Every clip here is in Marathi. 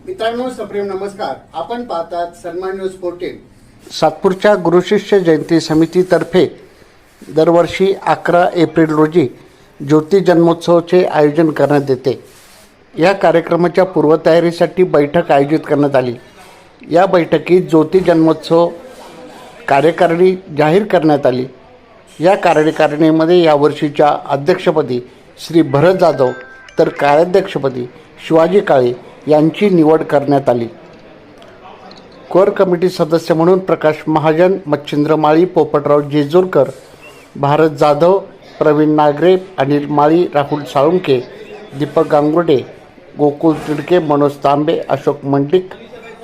मित्रांनो, सप्रेम नमस्कार. आपण पाहतात सन्मान न्यूज 14. सातपूरच्या गुरुशिष्य जयंती समितीतर्फे दरवर्षी 11 एप्रिल रोजी ज्योती जन्मोत्सवाचे आयोजन करण्यात येते. या कार्यक्रमाच्या पूर्वतयारीसाठी बैठक आयोजित करण्यात आली. या बैठकीत ज्योती जन्मोत्सव कार्यकारिणी जाहीर करण्यात आली. या कार्यकारिणीमध्ये यावर्षीच्या अध्यक्षपदी श्री भरत जाधव तर कार्याध्यक्षपदी शिवाजी काळे यांची निवड करण्यात आली. कोर कमिटी सदस्य म्हणून प्रकाश महाजन, मच्छिंद्र माळी, पोपटराव जेजूरकर, भारत जाधव, प्रवीण नागरे, अनिल माळी, राहुल साळुंके, दीपक गांगुर्डे, गोकुळ तिडके, मनोज तांबे, अशोक मंडिक,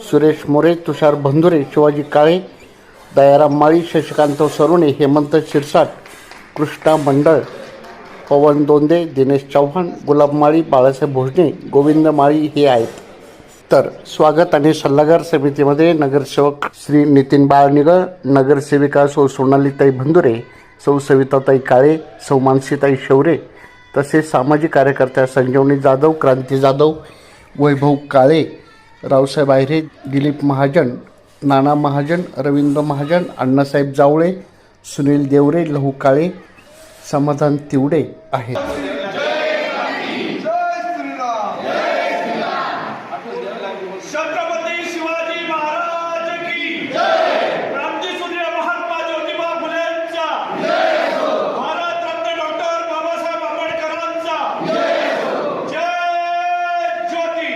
सुरेश मोरे, तुषार बंधुरे, शिवाजी काळे, दयाराम माळी, शशिकांत सरुणे, हेमंत शिरसाट, कृष्णा मंडळ, पवन दोंदे, दिनेश चव्हाण, गुलाब माळी, बाळासाहेब भोजने, गोविंद माळी हे आहेत. तर स्वागत आणि सल्लागार समितीमध्ये नगरसेवक श्री नितीन बाळनिगळ, नगरसेविका सौ सोनालीताई भंदुरे, सौ सविताताई काळे, सौ मानसीताई शौरे, तसेच सामाजिक कार्यकर्त्या संजीवनी जाधव, क्रांती जाधव, वैभव काळे, रावसाहेब आहिरे, दिलीप महाजन, नाना महाजन, रवींद्र महाजन, अण्णासाहेब जावळे, सुनील देवरे, लहू काळे, समाधान तिवडे आहेत. छत्रपती शिवाजी महाराज की क्रांतीसूर्य महात्मा ज्योतिबा फुलेंचा, भारतरत्न डॉक्टर बाबासाहेब आंबेडकरांचा जय ज्योती.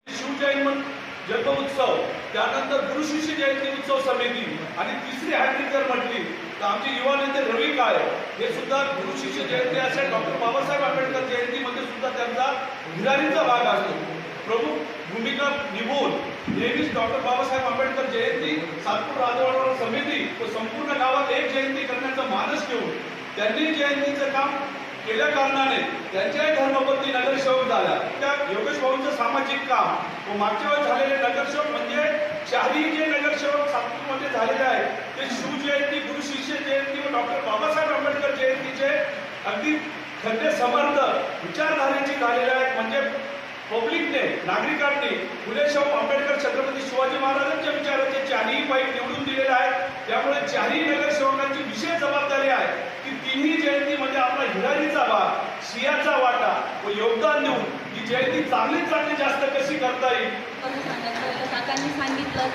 शिवजयंती जन्मोत्सव, त्यानंतर गुरुशिष्य जयंती उत्सव समिती आणि तिसरी हॅट्रिक जर म्हटली तर आमचे युवा नेते रवी काळे हे सुद्धा गुरुशिष्य जयंती असेल, डॉक्टर बाबासाहेब आंबेडकर जयंतीमध्ये सुद्धा त्यांचा हिरारीचा भाग असतो. प्रमुख भूमिका निभवून नेहमीच डॉक्टर बाबासाहेब आंबेडकर जयंती, सातपूर राजवाडा समिती व संपूर्ण गावात एक जयंती करण्याचा मानस घेऊन त्यांनी जयंतीचं काम केल्या कारणाने त्यांच्याही धर्मपत्नी नगरसेवक झाल्या. त्या योगेश भाऊंचं सामाजिक काम व मागच्या वेळेस झालेले नगरसेवक म्हणजे शहरी जे नगरसेवक सातपूरमध्ये झालेले आहेत ते शिवजयंती, गुरुशिष्य जयंती व डॉक्टर बाबासाहेब आंबेडकर जयंतीचे अगदी खरे समर्थ विचारधारेचे झालेले आहेत. म्हणजे पब्लिकने, नागरिकांनी फुले शाहू आंबेडकर, छत्रपती शिवाजी महाराजांच्या विचाराचे चारही पाईप निवडून दिलेले आहेत. त्यामुळे चारही नगरसेवकांची विशेष जबाबदारी आहे की तिन्ही जयंतीमध्ये आपला हिरारीचा भाग, सिंहाचा वाटा व योगदान देऊन ही जयंती चांगली जास्त कशी करता येईल. काकांनी सांगितलं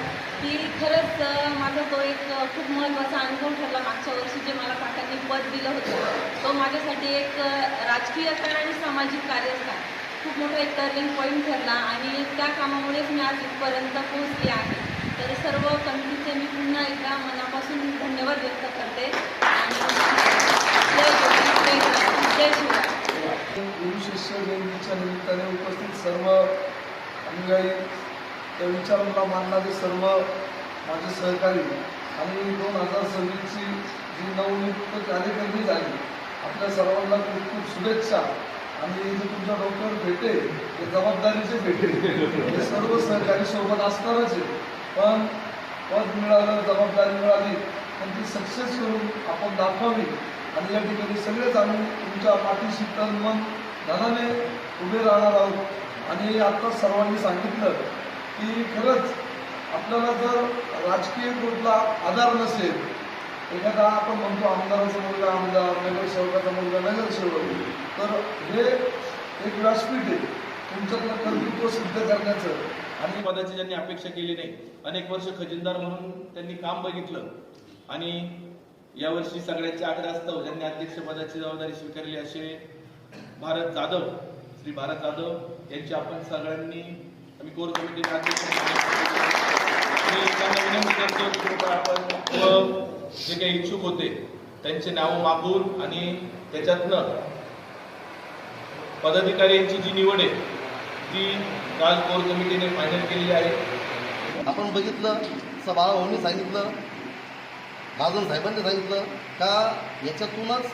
की खरंच माझा तो एक खूप महत्त्वाचा अनुभव ठरला. मागच्या वर्षी जे मला काकांनी पद दिलं होतं तो माझ्यासाठी एक राजकीय काळ आणि सामाजिक कार्याचा खूप मोठा एक टर्निंग पॉईंट ठरला आणि त्या कामामुळेच मी आज इथपर्यंत पोहोचली आहे. तर सर्व कमिटीचे मी पुन्हा एकदा मनापासून धन्यवाद व्यक्त करते आणि जय शिवराय. गुरुशिष्य जयंतीच्या निमित्ताने उपस्थित सर्व अनुयायी, त्या विचारांना मानणारे सर्व माझे सहकारी आणि 2026ची जी नवनियुक्त कार्यकारिणी झाली, आपल्या सर्वांना खूप खूप शुभेच्छा. आणि जे तुमच्या डोक्यावर भेटेल ते जबाबदारीचे भेटेल. हे सर्व सहकारी सोबत असणारच आहे, पण पद मिळालं, जबाबदारी मिळाली, पण ती सक्सेस करून आपण दाखवावी. आणि या ठिकाणी सगळेच आम्ही तुमच्या पाठीशी तन मन धनाने उभे राहणार आहोत. आणि आता सर्वांनी सांगितलं की खरंच आपल्याला जर राजकीय ग्रुपला आधार नसेल, एखादा आपण म्हणतो आमदाराचा मुलगा आमदार, नगरसेवकाचा मुलगा नगरसेवक, तर हे एक व्यासपीठ आहे तुमच्यातलं कर्तृत्व सिद्ध करण्याचं. आणि पदाची ज्यांनी अपेक्षा केली नाही, अनेक वर्ष खजिनदार म्हणून त्यांनी काम बघितलं आणि यावर्षी सगळ्यांचे आग्रहास्तव ज्यांनी अध्यक्षपदाची जबाबदारी स्वीकारली असे भारत जाधव, श्री भारत जाधव यांची आपण सगळ्यांनी, आम्ही कोर कमिटीचे अध्यक्ष आपण जे काही इच्छुक होते त्यांचे नाव मागून आणि त्याच्यातनं पदाधिकारी यांची जी निवड आहे ती काल कोर कमिटीने फायनल केलेली आहे. आपण बघितलं बाळाभाऊंनी सांगितलं, राजन साहेबांनी सांगितलं का याच्यातूनच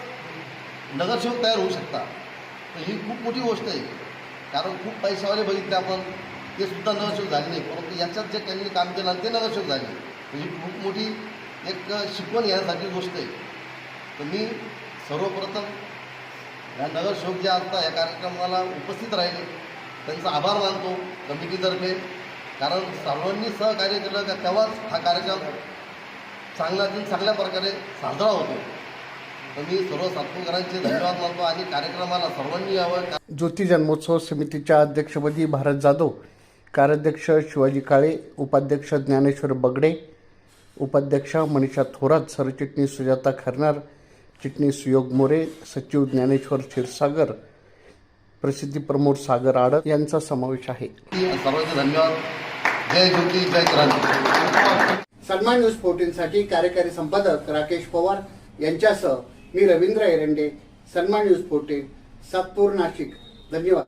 नगरसेवक तयार होऊ शकता. तर ही खूप मोठी गोष्ट आहे, कारण खूप पैशावाले बघितले आपण, ते सुद्धा नगरसेवक झाले नाही, परंतु याच्यात जे त्यांनी काम केलं ते नगरसेवक झाले. ही खूप मोठी एक शिकवण घेण्यासारखी गोष्ट आहे. तर मी सर्वप्रथम या नगरसेवक जे असतात या कार्यक्रमाला उपस्थित राहिले त्यांचा आभार मानतो कमिटीतर्फे, कारण सर्वांनी सहकार्य केलं का तेव्हाच हा कार्यक्रम चांगल्या प्रकारे साजरा होतो. तर मी सर्व सातपूरकरांचे धन्यवाद मानतो आणि कार्यक्रमाला सर्वांनी यावं. ज्योती जन्मोत्सव समितीच्या अध्यक्षपदी भारत जाधव, कार्याध्यक्ष शिवाजी काळे, उपाध्यक्ष ज्ञानेश्वर बगडे, उपाध्यक्ष मनीषा थोरात, सरचिटणीस सुजाता खरनार, चिटणीस सुयोग मोरे, सचिव ज्ञानेश्वर क्षीरसागर, प्रसिद्धी प्रमोद सागर आडत यांचा समावेश आहे. सर्वांचे धन्यवाद. जय ज्योती, जय क्रांती. सन्मान न्यूज 14 साठी कार्यकारी संपादक राकेश पवार यांच्यासह मी रवींद्र एरंडे, सन्मान न्यूज 14, सातपूर, नाशिक. धन्यवाद.